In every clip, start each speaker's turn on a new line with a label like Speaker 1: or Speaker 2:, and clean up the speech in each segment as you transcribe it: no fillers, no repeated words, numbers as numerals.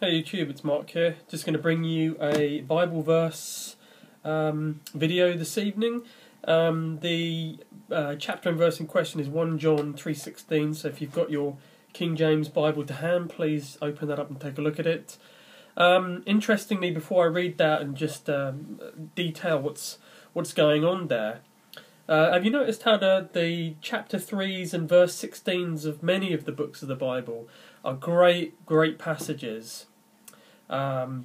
Speaker 1: Hey YouTube, it's Mark here. Just going to bring you a Bible verse video this evening. The chapter and verse in question is 1 John 3:16, so if you've got your King James Bible to hand, please open that up and take a look at it. Interestingly, before I read that and just detail what's going on there, have you noticed how the chapter 3s and verse 16s of many of the books of the Bible are great passages?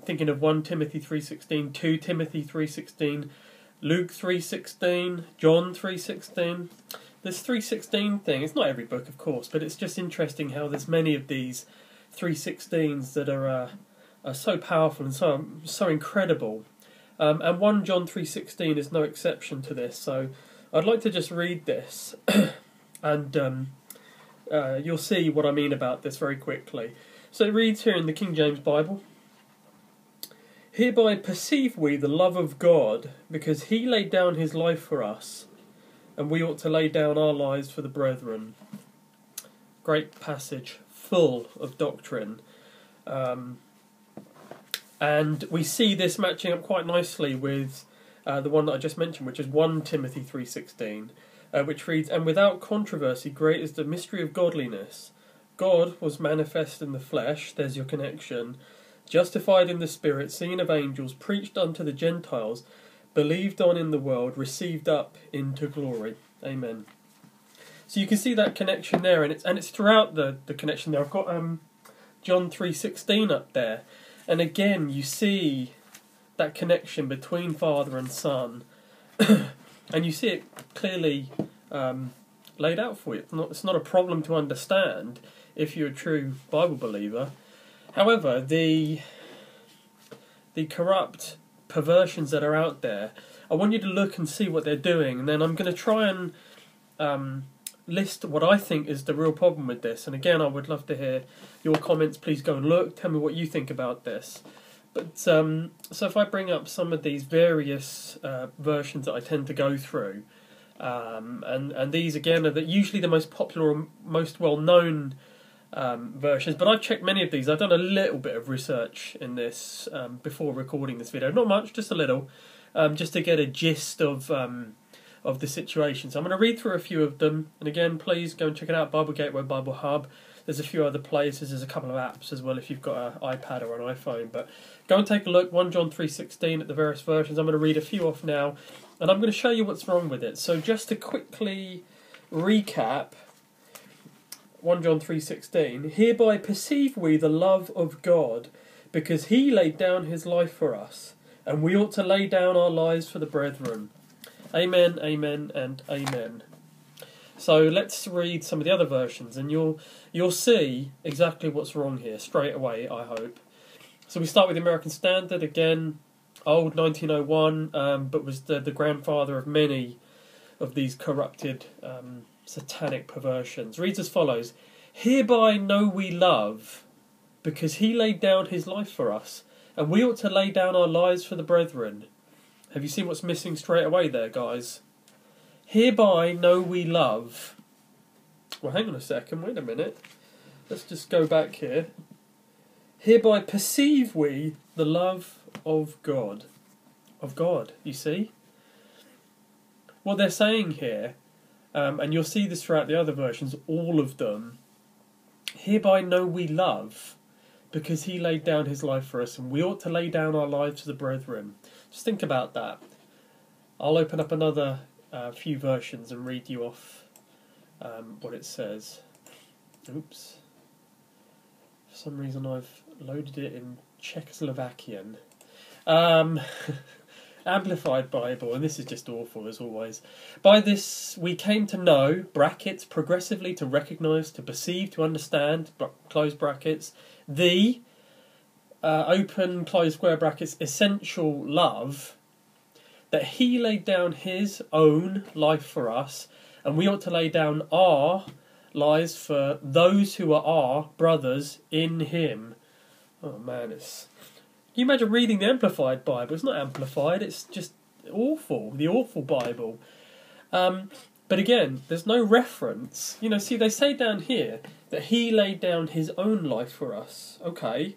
Speaker 1: Thinking of 1 Timothy 3:16, 2 Timothy 3:16, Luke 3:16, John 3:16. This 3:16 thing, it's not every book of course, but it's just interesting how there's many of these 3:16s that are so powerful and so incredible. And 1 John 3:16 is no exception to this, so I'd like to just read this and you'll see what I mean about this very quickly. So it reads here in the King James Bible: "Hereby perceive we the love of God, because he laid down his life for us, and we ought to lay down our lives for the brethren." Great passage, full of doctrine. And we see this matching up quite nicely with the one that I just mentioned, which is 1 Timothy 3:16, which reads, "And without controversy, great is the mystery of godliness. God was manifest in the flesh," there's your connection, "justified in the spirit, seen of angels, preached unto the Gentiles, believed on in the world, received up into glory." Amen. So you can see that connection there, and it's throughout the connection there. I've got John 3:16 up there, and again you see that connection between Father and Son, and you see it clearly laid out for you. It's not a problem to understand if you're a true Bible believer. However, the corrupt perversions that are out there, I want you to look and see what they're doing, and then I'm going to try and list what I think is the real problem with this. And again, I would love to hear your comments. Please go and look. Tell me what you think about this. But so if I bring up some of these various versions that I tend to go through, and these again are usually the most popular or most well-known versions, but I've checked many of these. I've done a little bit of research in this before recording this video, not much, just a little, just to get a gist of the situation. So I'm going to read through a few of them, and again, please go and check it out, Bible Gateway, Bible Hub. There's a few other places, there's a couple of apps as well if you've got an iPad or an iPhone, but go and take a look, 1 John 3:16 at the various versions. I'm going to read a few off now, and I'm going to show you what's wrong with it. So just to quickly recap, 1 John 3:16, "Hereby perceive we the love of God, because he laid down his life for us, and we ought to lay down our lives for the brethren." Amen, amen, and amen. So let's read some of the other versions, and you'll see exactly what's wrong here straight away, I hope. So we start with the American Standard, again, old 1901, but was the grandfather of many of these corrupted satanic perversions. Reads as follows: "Hereby know we love, because he laid down his life for us, and we ought to lay down our lives for the brethren." Have you seen what's missing straight away there, guys? Hereby know we love. Well, hang on a second, wait a minute. Let's just go back here. Hereby perceive we the love of God. Of God, you see? What they're saying here, and you'll see this throughout the other versions, all of them, hereby know we love, because he laid down his life for us, and we ought to lay down our lives for the brethren. Just think about that. I'll open up another few versions and read you off what it says. Oops. For some reason I've loaded it in Czechoslovakian. Amplified Bible, and this is just awful as always. "By this we came to know, brackets, progressively to recognise, to perceive, to understand, close brackets, the open, close square brackets, essential love, that he laid down his own life for us, and we ought to lay down our lives for those who are our brothers in him." Oh man, can you imagine reading the Amplified Bible? It's not amplified, it's just awful, the awful Bible. But again, there's no reference. You know, see, they say down here that he laid down his own life for us. Okay.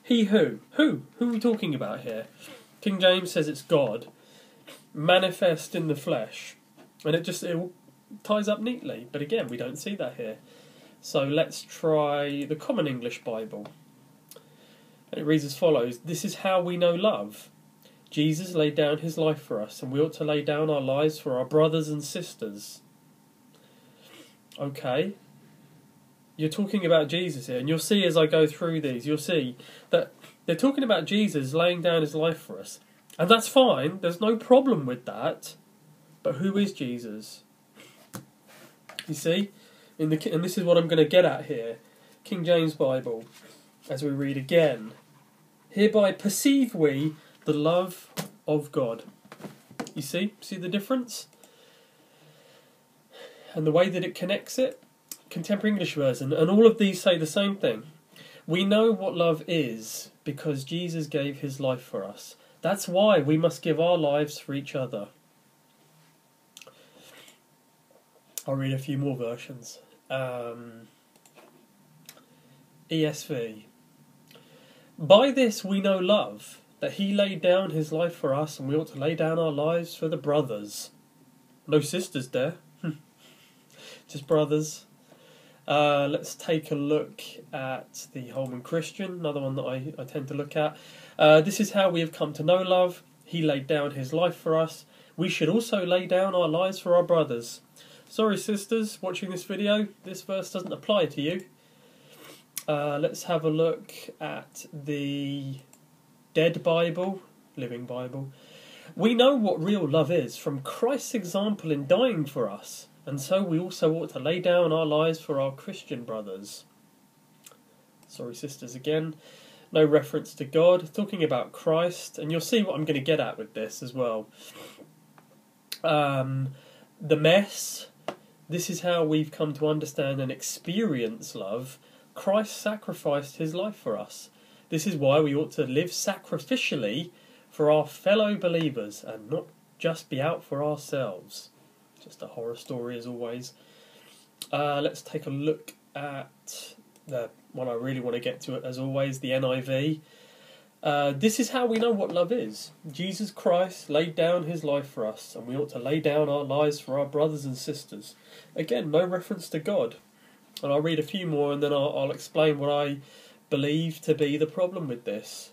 Speaker 1: He who? Who? Who are we talking about here? King James says it's God, manifest in the flesh. And it all ties up neatly. But again, we don't see that here. So let's try the Common English Bible. And it reads as follows. This is how we know love. Jesus laid down his life for us, and we ought to lay down our lives for our brothers and sisters. Okay. You're talking about Jesus here, and you'll see as I go through these, you'll see that they're talking about Jesus laying down his life for us. And that's fine, there's no problem with that. But who is Jesus? You see? And this is what I'm going to get at here. King James Bible, as we read again. Hereby perceive we the love of God. You see? See the difference? And the way that it connects it? Contemporary English version. And all of these say the same thing. We know what love is because Jesus gave his life for us. That's why we must give our lives for each other. I'll read a few more versions. ESV. By this we know love, that he laid down his life for us, and we ought to lay down our lives for the brothers. No sisters there. Just brothers. Let's take a look at the Holman Christian, another one that I tend to look at. This is how we have come to know love. He laid down his life for us. We should also lay down our lives for our brothers. Sorry sisters, watching this video, this verse doesn't apply to you. Let's have a look at the Dead Bible, Living Bible. We know what real love is from Christ's example in dying for us, and so we also ought to lay down our lives for our Christian brothers. Sorry sisters again. No reference to God, talking about Christ, and you'll see what I'm going to get at with this as well. The mess. This is how we've come to understand and experience love. Christ sacrificed his life for us. This is why we ought to live sacrificially for our fellow believers and not just be out for ourselves. Just a horror story as always. Let's take a look at the one I really want to get to, as always, the NIV. This is how we know what love is. Jesus Christ laid down his life for us, and we ought to lay down our lives for our brothers and sisters. Again, no reference to God. And I'll read a few more, and then I'll explain what I believe to be the problem with this.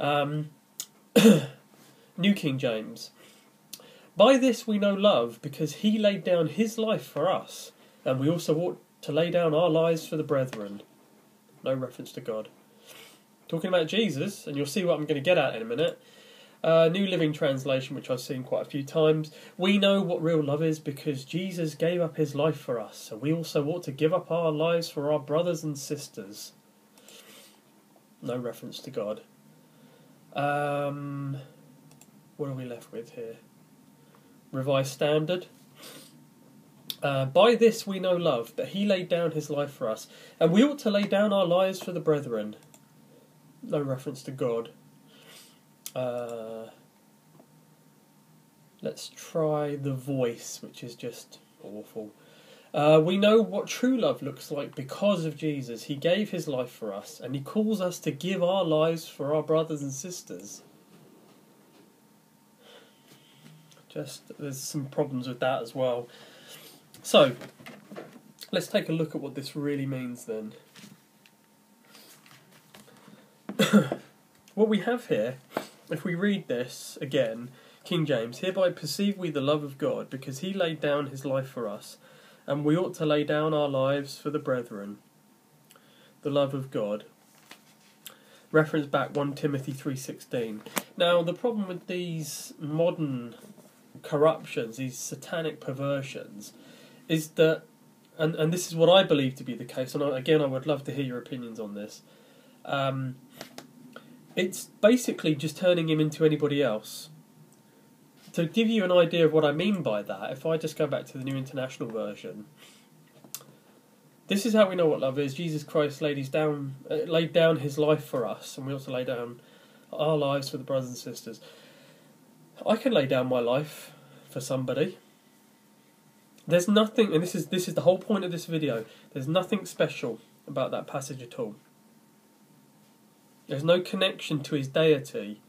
Speaker 1: New King James. By this we know love, because he laid down his life for us, and we also ought to lay down our lives for the brethren. No reference to God. Talking about Jesus, and you'll see what I'm going to get at in a minute. New Living Translation, which I've seen quite a few times. We know what real love is because Jesus gave up his life for us, and we also ought to give up our lives for our brothers and sisters. No reference to God. What are we left with here? Revised Standard. By this we know love, that he laid down his life for us, and we ought to lay down our lives for the brethren. No reference to God. Let's try The Voice, which is just awful. We know what true love looks like because of Jesus. He gave his life for us, and he calls us to give our lives for our brothers and sisters. There's some problems with that as well. So, let's take a look at what this really means then. What we have here, if we read this again, King James, hereby perceive we the love of God, because he laid down his life for us, and we ought to lay down our lives for the brethren. The love of God. Reference back 1 Timothy 3:16. Now, the problem with these modern corruptions, these satanic perversions, is that, and this is what I believe to be the case, and again I would love to hear your opinions on this, it's basically just turning him into anybody else. To give you an idea of what I mean by that, if I just go back to the New International Version, this is how we know what love is. Jesus Christ laid down his life for us, and we also lay down our lives for the brothers and sisters. I can lay down my life for somebody. There's nothing, and this is the whole point of this video, there's nothing special about that passage at all. There's no connection to his deity.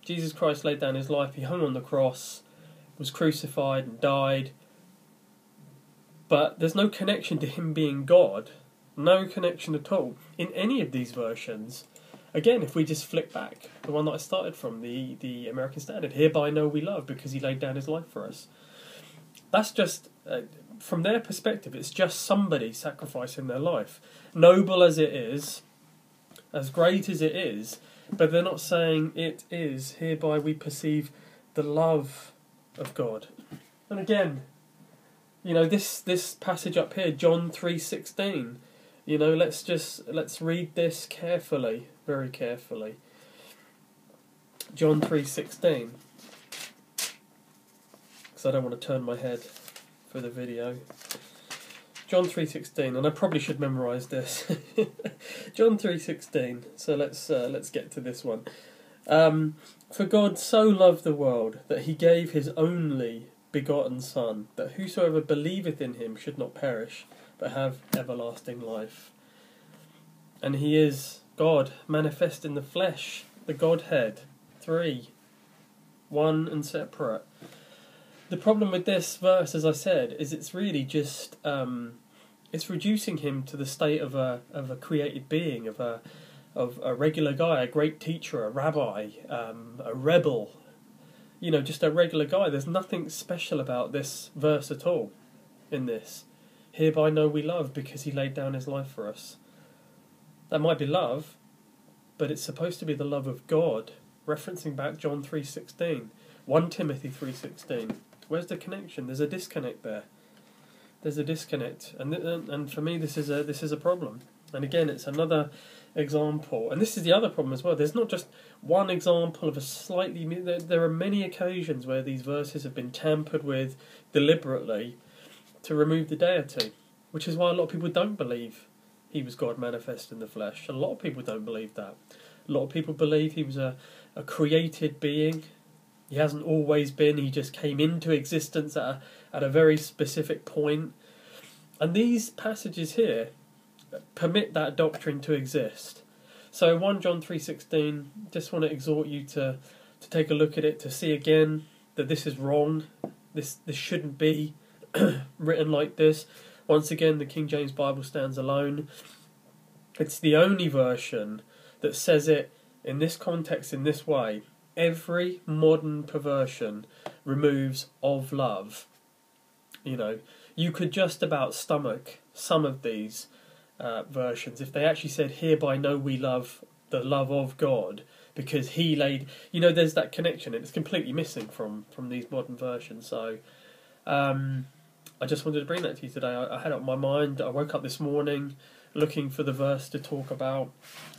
Speaker 1: Jesus Christ laid down his life, he hung on the cross, was crucified and died, but there's no connection to him being God. No connection at all in any of these versions. Again, if we just flick back, the one that I started from, the American Standard, hereby know we love because he laid down his life for us. That's just, from their perspective, it's just somebody sacrificing their life. Noble as it is, as great as it is, but they're not saying it is, hereby we perceive the love of God. And again, you know, this passage up here, John 3:16, you know, let's read this carefully, very carefully. John 3:16, because I don't want to turn my head for the video. John 3:16, and I probably should memorise this. John 3:16. So let's get to this one. For God so loved the world that he gave his only begotten Son, that whosoever believeth in him should not perish, but have everlasting life. And he is God manifest in the flesh, the Godhead, three, one and separate. The problem with this verse, as I said, is it's really just it's reducing him to the state of a created being, of a regular guy, a great teacher, a rabbi, a rebel. You know, just a regular guy. There's nothing special about this verse at all in this. Hereby know we love because he laid down his life for us. That might be love, but it's supposed to be the love of God, referencing back John 3:16, 1 Timothy 3:16. Where's the connection? There's a disconnect there. There's a disconnect, and for me this is a problem. And again, it's another example, and this is the other problem as well. There's not just one example of a slightly. There are many occasions where these verses have been tampered with deliberately to remove the deity, which is why a lot of people don't believe he was God manifest in the flesh. A lot of people don't believe that. A lot of people believe he was a created being. He hasn't always been. He just came into existence at a very specific point. And these passages here permit that doctrine to exist. So 1 John 3:16, just want to exhort you to take a look at it, to see again that this is wrong. This shouldn't be written like this. Once again, the King James Bible stands alone. It's the only version that says it in this context, in this way. Every modern perversion removes of love. You know, you could just about stomach some of these versions if they actually said, hereby know we love the love of God because he laid, you know, there's that connection, and it's completely missing from these modern versions. So I just wanted to bring that to you today. I had it on my mind. I woke up this morning looking for the verse to talk about,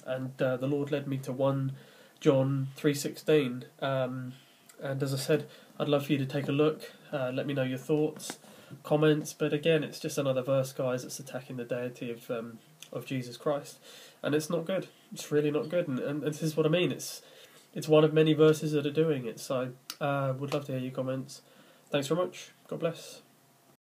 Speaker 1: and the Lord led me to 1 John 3:16. And as I said, I'd love for you to take a look, let me know your thoughts, comments. But again, it's just another verse, guys, that's attacking the deity of Jesus Christ, and it's not good. It's really not good, and this is what I mean. It's one of many verses that are doing it. So would love to hear your comments. Thanks very much. God bless.